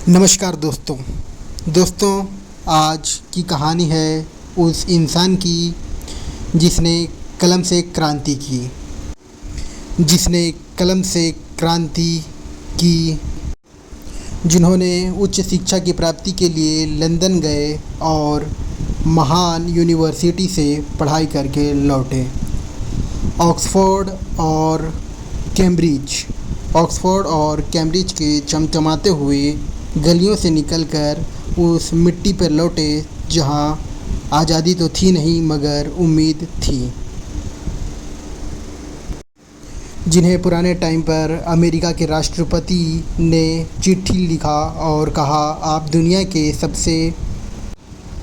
नमस्कार दोस्तों आज की कहानी है उस इंसान की जिसने कलम से क्रांति की की जिन्होंने उच्च शिक्षा की प्राप्ति के लिए लंदन गए और महान यूनिवर्सिटी से पढ़ाई करके लौटे। ऑक्सफोर्ड और कैम्ब्रिज के चमचमाते हुए गलियों से निकलकर उस मिट्टी पर लौटे जहां आज़ादी तो थी नहीं मगर उम्मीद थी। जिन्हें पुराने टाइम पर अमेरिका के राष्ट्रपति ने चिट्ठी लिखा और कहा, आप दुनिया के सबसे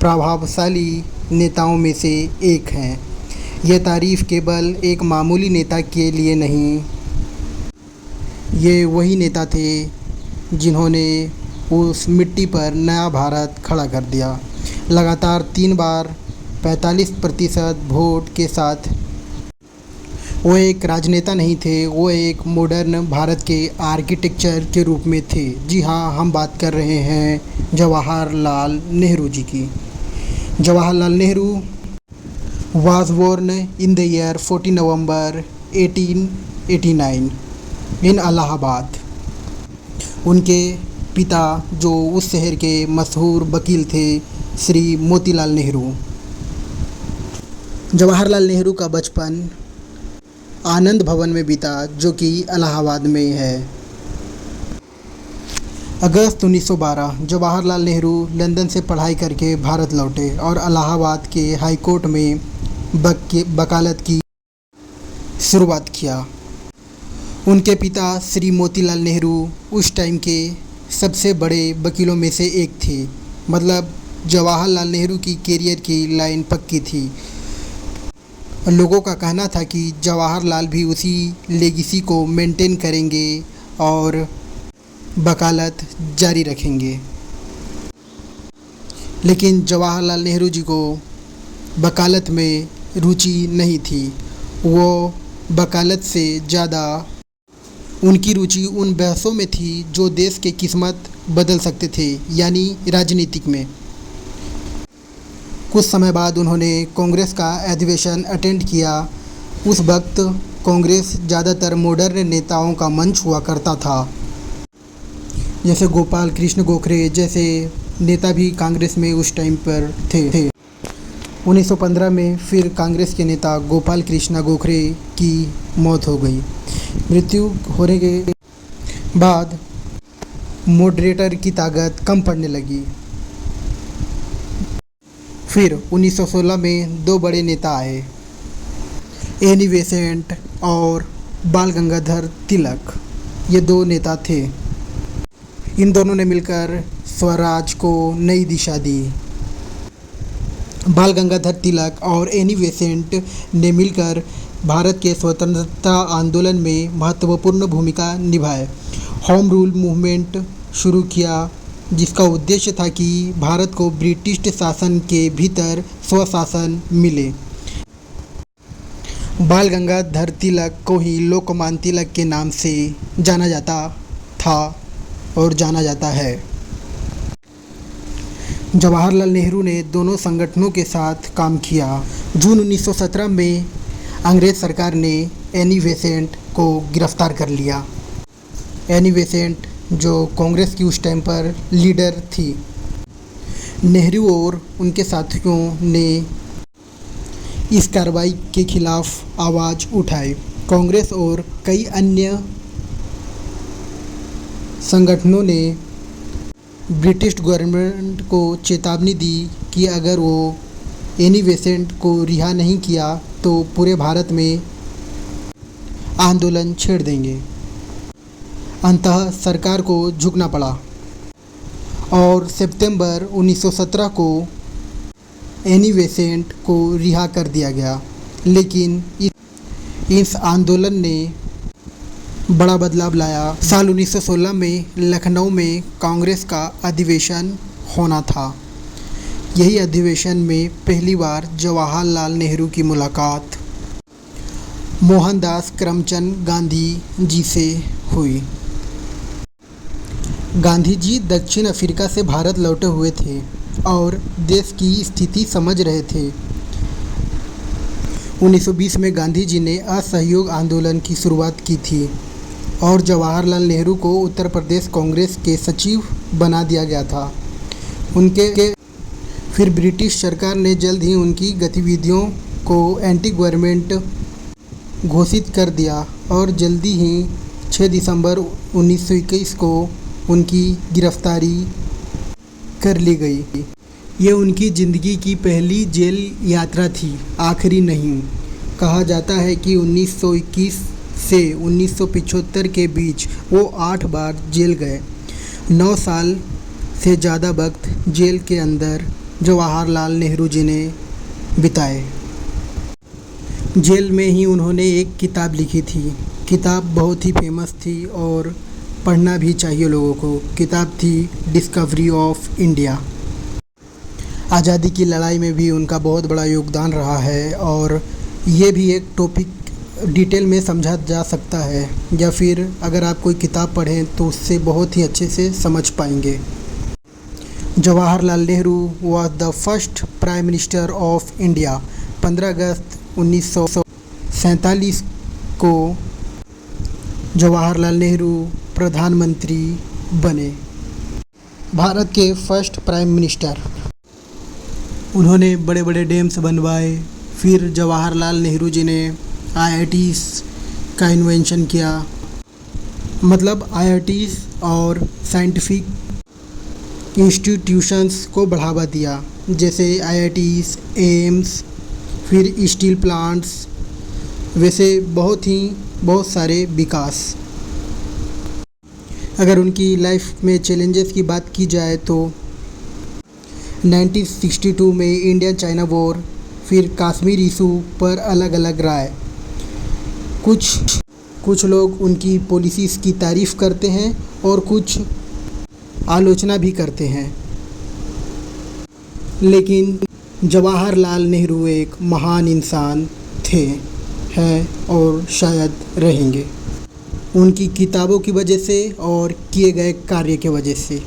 प्रभावशाली नेताओं में से एक हैं। यह तारीफ़ केवल एक मामूली नेता के लिए नहीं, ये वही नेता थे जिन्होंने उस मिट्टी पर नया भारत खड़ा कर दिया। लगातार 3 बार 45% वोट के साथ वो एक राजनेता नहीं थे, वो एक मॉडर्न भारत के आर्किटेक्चर के रूप में थे। जी हाँ, हम बात कर रहे हैं जवाहरलाल नेहरू जी की। Jawaharlal Nehru was born in the year 14 November 1889 in Allahabad. उनके पिता जो उस शहर के मशहूर वकील थे, श्री मोतीलाल नेहरू। जवाहरलाल नेहरू का बचपन आनंद भवन में बीता, जो कि इलाहाबाद में है। अगस्त 1912 जवाहरलाल नेहरू लंदन से पढ़ाई करके भारत लौटे और इलाहाबाद के हाई कोर्ट में वकालत की शुरुआत किया। उनके पिता श्री मोतीलाल नेहरू उस टाइम के सबसे बड़े वकीलों में से एक थे। मतलब जवाहरलाल नेहरू की करियर की लाइन पक्की थी। लोगों का कहना था कि जवाहरलाल भी उसी लेगेसी को मेंटेन करेंगे और वकालत जारी रखेंगे। लेकिन जवाहरलाल नेहरू जी को वकालत में रुचि नहीं थी। वो वकालत से ज़्यादा उनकी रुचि उन बहसों में थी जो देश के किस्मत बदल सकते थे, यानी राजनीतिक में। कुछ समय बाद उन्होंने कांग्रेस का अधिवेशन अटेंड किया। उस वक्त कांग्रेस ज़्यादातर मॉडर्न नेताओं का मंच हुआ करता था, जैसे गोपाल कृष्ण गोखले जैसे नेता भी कांग्रेस में उस टाइम पर थे। 1915 में फिर कांग्रेस के नेता गोपाल कृष्ण गोखले की मौत हो गई। मृत्यु होने के बाद मॉडरेटर की ताकत कम पड़ने लगी। फिर 1916 में 2 बड़े नेता आए, एनी बेसेंट और बाल गंगाधर तिलक। ये 2 नेता थे। इन दोनों ने मिलकर स्वराज को नई दिशा दी। बाल गंगाधर तिलक और एनी बेसेंट ने मिलकर भारत के स्वतंत्रता आंदोलन में महत्वपूर्ण भूमिका निभाई। होम रूल मूवमेंट शुरू किया, जिसका उद्देश्य था कि भारत को ब्रिटिश शासन के भीतर स्वशासन मिले। बाल गंगाधर तिलक को ही लोकमान्य तिलक के नाम से जाना जाता था और जाना जाता है। जवाहरलाल नेहरू ने दोनों संगठनों के साथ काम किया। जून 1917 में अंग्रेज़ सरकार ने एनी बेसेंट को गिरफ्तार कर लिया। एनी बेसेंट जो कांग्रेस की उस टाइम पर लीडर थी। नेहरू और उनके साथियों ने इस कार्रवाई के खिलाफ आवाज़ उठाई। कांग्रेस और कई अन्य संगठनों ने ब्रिटिश गवर्नमेंट को चेतावनी दी कि अगर वो एनी बेसेंट को रिहा नहीं किया तो पूरे भारत में आंदोलन छेड़ देंगे। अंततः सरकार को झुकना पड़ा और सितंबर 1917 को एनी बेसेंट को रिहा कर दिया गया। लेकिन इस आंदोलन ने बड़ा बदलाव लाया। साल 1916 में लखनऊ में कांग्रेस का अधिवेशन होना था। यही अधिवेशन में पहली बार जवाहरलाल नेहरू की मुलाकात मोहनदास करमचंद गांधी जी से हुई। गांधी जी दक्षिण अफ्रीका से भारत लौटे हुए थे और देश की स्थिति समझ रहे थे। 1920 में गांधी जी ने असहयोग आंदोलन की शुरुआत की थी और जवाहरलाल नेहरू को उत्तर प्रदेश कांग्रेस के सचिव बना दिया गया था। उनके फिर ब्रिटिश सरकार ने जल्द ही उनकी गतिविधियों को एंटी गवर्नमेंट घोषित कर दिया और जल्दी ही 6 दिसंबर 1921 को उनकी गिरफ्तारी कर ली गई। ये उनकी ज़िंदगी की पहली जेल यात्रा थी, आखिरी नहीं। कहा जाता है कि 1921 से 1975 के बीच वो 8 बार जेल गए। 9 साल से ज़्यादा वक्त जेल के अंदर जवाहरलाल नेहरू जी ने बिताए। जेल में ही उन्होंने एक किताब लिखी थी। किताब बहुत ही फेमस थी और पढ़ना भी चाहिए लोगों को। किताब थी डिस्कवरी ऑफ इंडिया। आज़ादी की लड़ाई में भी उनका बहुत बड़ा योगदान रहा है और ये भी एक टॉपिक डिटेल में समझा जा सकता है, या फिर अगर आप कोई किताब पढ़ें तो उससे बहुत ही अच्छे से समझ पाएंगे। Jawaharlal Nehru was the first prime minister of India. 15 अगस्त 1947 को जवाहरलाल नेहरू प्रधानमंत्री बने, भारत के फर्स्ट प्राइम मिनिस्टर। उन्होंने बड़े बड़े डैम्स बनवाए। फिर जवाहरलाल नेहरू जी ने IITs का इन्वेंशन किया, मतलब IITs और साइंटिफिक इंस्टीट्यूशंस को बढ़ावा दिया, जैसे IITs, एम्स, फिर स्टील प्लांट्स, वैसे बहुत सारे विकास। अगर उनकी लाइफ में चैलेंजेस की बात की जाए तो 1962 में इंडियन चाइना वॉर, फिर कश्मीर इशू पर अलग अलग राय। कुछ लोग उनकी पॉलिसीज़ की तारीफ़ करते हैं और कुछ आलोचना भी करते हैं, लेकिन जवाहरलाल नेहरू एक महान इंसान थे, हैं और शायद रहेंगे, उनकी किताबों की वजह से और किए गए कार्य के वजह से।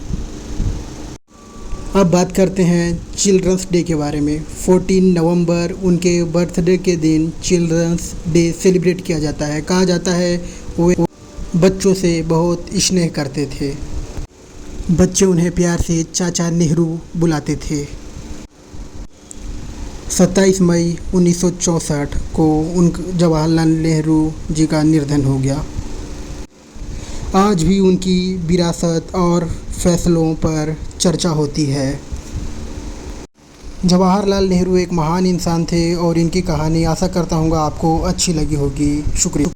अब बात करते हैं चिल्ड्रंस डे के बारे में। 14 नवंबर उनके बर्थडे के दिन चिल्ड्रंस डे सेलिब्रेट किया जाता है। कहा जाता है वो बच्चों से बहुत स्नेह करते थे। बच्चे उन्हें प्यार से चाचा नेहरू बुलाते थे। 27 मई 1964 को जवाहरलाल नेहरू जी का निधन हो गया। आज भी उनकी विरासत और फैसलों पर चर्चा होती है। जवाहरलाल नेहरू एक महान इंसान थे और इनकी कहानी आशा करता हूँ आपको अच्छी लगी होगी। शुक्रिया।